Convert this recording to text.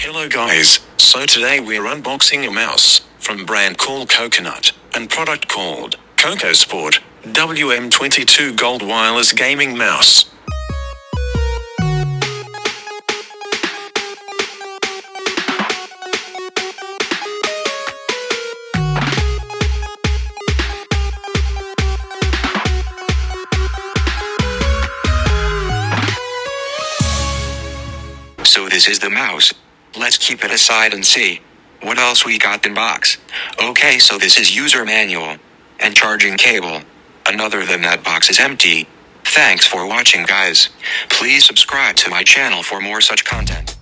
Hello guys, so today we're unboxing a mouse from brand called Coconut and product called CoCo Sport WM22 Gold Wireless Gaming Mouse. So this is the mouse. Let's keep it aside and see what else we got in box. Okay, so this is user manual and charging cable. Another than that box is empty. Thanks for watching guys. Please subscribe to my channel for more such content.